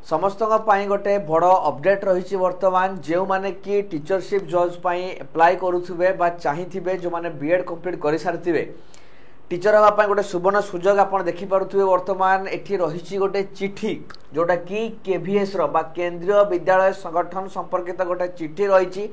समस्त गोटे बड़ अपडेट रही बर्तमान जो माने कि टीचरशिप जॉब्स एप्लाई करुवे चाहिए जो माने बीएड कंप्लीट कर सारी टीचर हाँपाई गोटे सुवर्ण सुजोग आप देखिपे बर्तमान एटी रही गोटे चिठी जोटा कि केवीएस केंद्रीय विद्यालय संगठन संपर्कित गोटे चिठी रही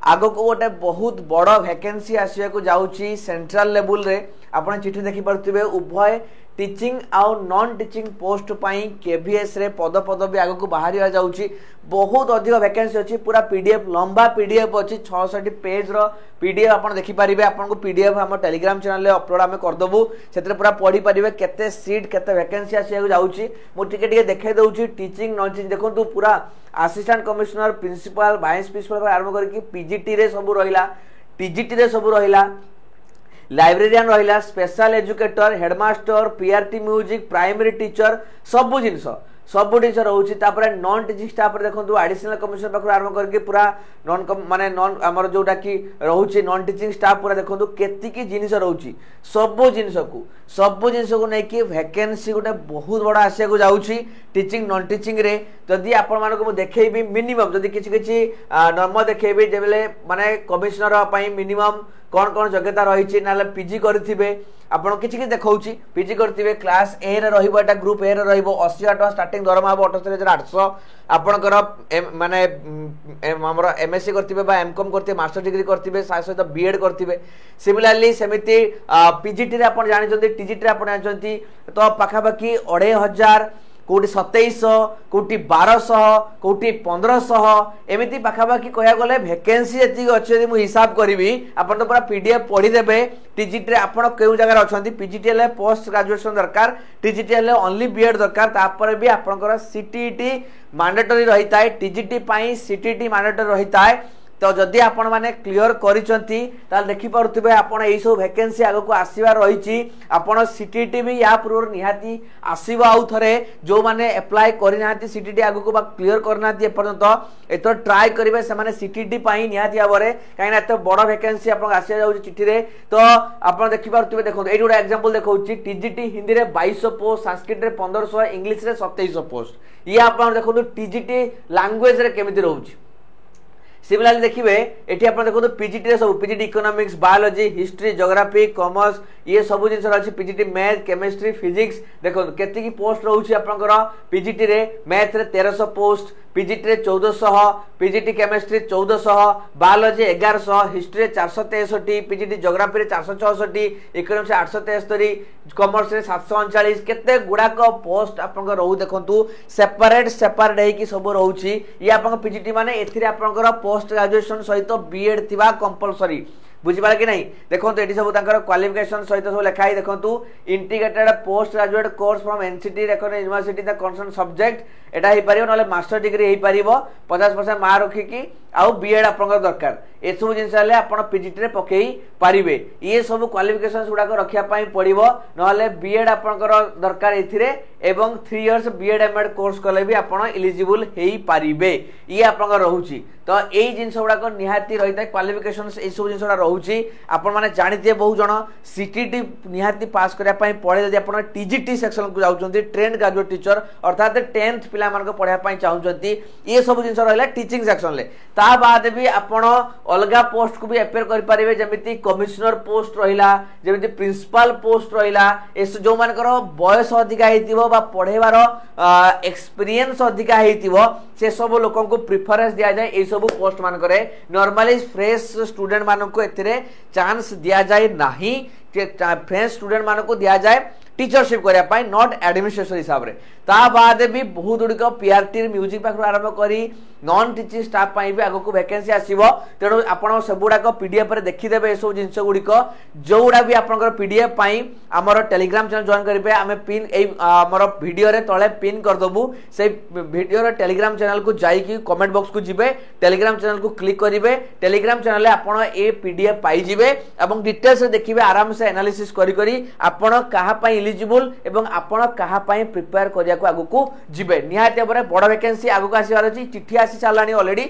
आग को गोटे बहुत बड़ वैकेंसी आसवाक जाऊँगी सेंट्रल लेवल रे आप चिठी देखिपे उभय टीचिंग आउ नॉन टीचिंग पोस्ट पाई केवीएस रे पद पदवी आग को बाहर जाऊँगी बहुत अधिक वैकेंसी अच्छी पूरा पीडीएफ लंबा पीडीएफ अच्छी 66 पेज पीडीएफ आप देखिपारे आपको पीडीएफ आम टेलीग्राम चैनल अपलोड आम करदेबू से पूरा पढ़ी पारे केते सीट केते वैकेंसी आसवाक जाऊँगी मुझे देखे दूसरी टीचिंग नॉन टीचिंग देखो पूरा assistant commissioner principal vice principal आरंभ करके पीजीटी रे सब रहा टीजीटी रे सब रहा लाइब्रेरियन रहा special educator headmaster PRT music primary teacher सबू जिनस सब जिन रोचे नॉन टीचिंग स्टाफ देखो एडिशनल कमिश्नर पाखु आरंभ करके पूरा नॉन माने नॉन आमर जोटा कि रोचे नॉन टीचिंग स्टाफ पूरा देखो केतिकी जिनिस रोचे सबू जिनस को लेकिन वैकेंसी गोटे बहुत बड़ा आसिया को जाऊँगी टीचिंग नॉन टीचिंग रे जदि आपण मानक देखेबी मिनिमम जदि किछि नॉर्म देखेबी जेबेले माने कमिश्नर पई मिनिमम कौन कौन योग्यता रही ना पीजी करेंगे आपड़ कि देखा पीजी करेंगे क्लास ए रे ग्रुप ए रे 80,000 टका स्टार्टिंग दरमा हम 78,800 आपणकर माने एमएससी करते एमकॉम करते मास्टर डिग्री करते सहित बीएड करते सिमिलारली सेमती पीजीटी आप जानते टीजीटी आप जानते तो पाखापाखि 2,500 कोटी 2700 कोटी 1200 कोटी 1500 एमती पाखापाखि कह गले वैकेंसी जी अच्छे मुझे हिसाब करी आप तो पूरा पीडीएफ पढ़ीदेवे टीजीटी आपड़ क्यों जगह अच्छा पीजीटी पोस्ट ग्रेजुएशन दरकार टीजीटी ओनली बीएड दरकार तापर भी आपंकर सीटीईटी मैंडेटरी रही है टीजीटी सीटीईटी मैंडेटरी रही है तो जदि आपण माने क्लियर करिसंती ताल देखि पारुथिबे आपण एई सब वैकेंसी आगो को आसीबा रहिछि आपण सीटीटी भी या पूर्व निहाती आसीबा आउ थरे जो माने अप्लाई करि नाहाती सीटीटी आगो को बा क्लियर करनाती एपर्यंत एतो ट्राई करिवे से माने सीटीटी पई निहाती आबरे काइना एतो बड़ वैकेंसी आपण आसी जाउछि चिठी रे तो आपण देखि पारुथिबे देखो एई गोटा एग्जांपल देखौछि टीजीटी हिंदी रे 2200 पोस्ट संस्कृत रे 1500 इंग्लिश रे 2700 पोस्ट ये आपण देखो टीजीटी लैंग्वेज रे केमिति रहउछि सिमिलारली देखिए ये आप देखो पीजीटी सब PGT economics biology history geography commerce ये सब जिन रही पीजीटी मैथ केमिस्ट्री फिजिक्स देखो केतिकी पोस्ट रोचे आपंकर पीजीटी रे मैथ रे 1300 पोस्ट पीजीटी रे 1400 PGT chemistry 1400 biology 1100 history 463 PGT geography रे 464 इकोनॉमिक्स 873 कॉमर्स रे 739 केते गुड़ाक पोस्ट आपंकर रहू देखंतु सेपरेट हेकी सब रोची ये आपंकर पीजीटी माने एथिरे आपंकर पोस्ट ग्रेजुएशन सहित बीएड थिबा कंपलसरी बुझिपारे कि नहीं देखो ये सब क्वालिफिकेशन सहित सब लिखाई देखो integrated post graduate course from NCT recognised university the concern subject एटा हो मास्टर डिग्री हो पार 50% मार्क रखिकी आउ बीएड आप दरकार ये सब जिन आप पीजीटी रे पकई पारिबे ये सब क्वालिफिकेशन गुड़ाक रखापी पड़ो ना बीएड आपंकर दरकार एवं 3 इयर्स बीएड एमएड कोर्स कले भी आप इलिजिबल हो पारिबे ये आपंकर रोचे तो यही जिनस गुड़ाक निहाती रही है क्वालिफिकेशन ये सब जिन रोचे आपण मैंने जानते बहुत जन सीटीटी निहाती पास करने पड़े जब आप टीजीटी सेक्शन को जाऊँच ट्रेंड ग्रेजुएट टीचर अर्थात 10th पिला पढ़ाई चाहते ये सब जिन रहा टीचिंग सेक्शन ता बाद भी आपण अलग पोस्ट को भी अपेयर करेंगे जमी कमिश्नर पोस्ट रहा जमी प्रिंसिपल पोस्ट रहा जो मान बयस अधिका हो पढ़ेबार एक्सपीरियंस अधिका से सब लोक प्रिफरेंस दि जाए ये सब पोस्ट मान नॉर्मली फ्रेश स्टूडेंट मानक एथिरे चांस दिया जाए नहीं फ्रेश स्टूडेंट मानक दिया जाए टीचरशिप करने नॉट एडमिनिस्ट्रेशन हिसाब से ता बाद भी बहुत गुड़िक पीआरटी म्यूजिक पाखु आरंभ करी नॉन टीचिंग स्टाफ भी आगक वैकेंसी आसो तेणु आप सब गुड़ाक पीडीएफ देखीदे ये सब जिन गुड़िक जो गुड़ा भी आप पीडीएफ आमर टेलीग्राम चैनल जॉइन करेंगे आम पिन आमर वीडियो रे तले पिन करदेबू से वीडियो टेलीग्राम चैनल को जाइए कमेंट बॉक्स को जीवे टेलीग्राम चैनल को क्लिक करेंगे टेलीग्राम चैनल आपड़ ये पीडीएफ पाइबे और डिटेल्स देखिए आराम से एनालिसिस करी आपण कहा इलिजिबल एवं आपण कहा प्रिपेयर करिया को आगु को जिबे निहाती भाबरे बड़ वैकेंसी आगु को आसीबार अछि चिट्ठी आसी सालानी ऑलरेडी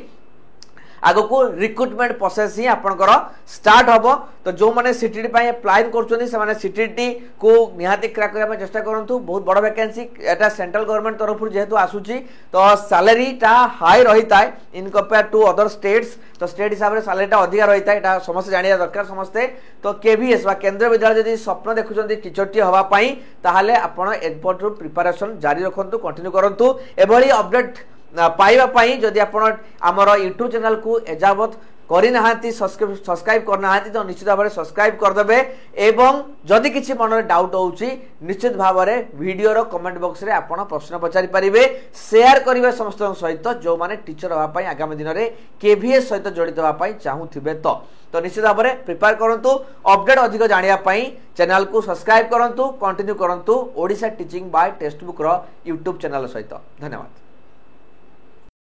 आग को रिक्रुटमेंट प्रोसेस ही आपनकर स्टार्ट हबो। तो जो माने सीटीटी पई अप्लाई करछोनी से माने सीटीटी को निहाती क्रैक करबा में चेष्टा करंतु। बहुत बड़ वैकेंसी एटा सेंट्रल गवर्नमेंट तरफ जेहेतु आसुची तो सैलरी टा हाई रहिता है in compare to other states. तो स्टेट हिसाब से सैलरी टा अधिक रहिता है, एटा समस्त जानिया दरकार समस्ते। तो केवीएस बा केंद्रीय विद्यालय जदि स्वप्न देखुचंती टीचर टी हवा पई ताहाले आपण एपॉर्ट प्रिपरेशन जारी रखंतु, कंटिन्यू करंतु। एभली अपडेट पाइबा पई जदि आपण हमर यूट्यूब चैनल को एजावत करी नाहांती सब्सक्राइब करना तो निश्चित भाव में सब्सक्राइब करदे। एवं जदि किसी मन में डाउट होउची निश्चित भाव में वीडियो रो कमेंट बॉक्स रे आपण प्रश्न पचारि पारिबे, शेयर करिवे समस्त सहित जो माने टीचर होगा पई आगामी दिन में केवीएस सहित जड़ित होगा पई चाहूथिबे तो निश्चित भाव में प्रिपेयर करंतु। अपडेट अधिक जानिया पई चैनल को सब्सक्राइब करंतु, कंटिन्यू करंतु Odisha teaching by textbook रो यूट्यूब चैनल सहित। धन्यवाद।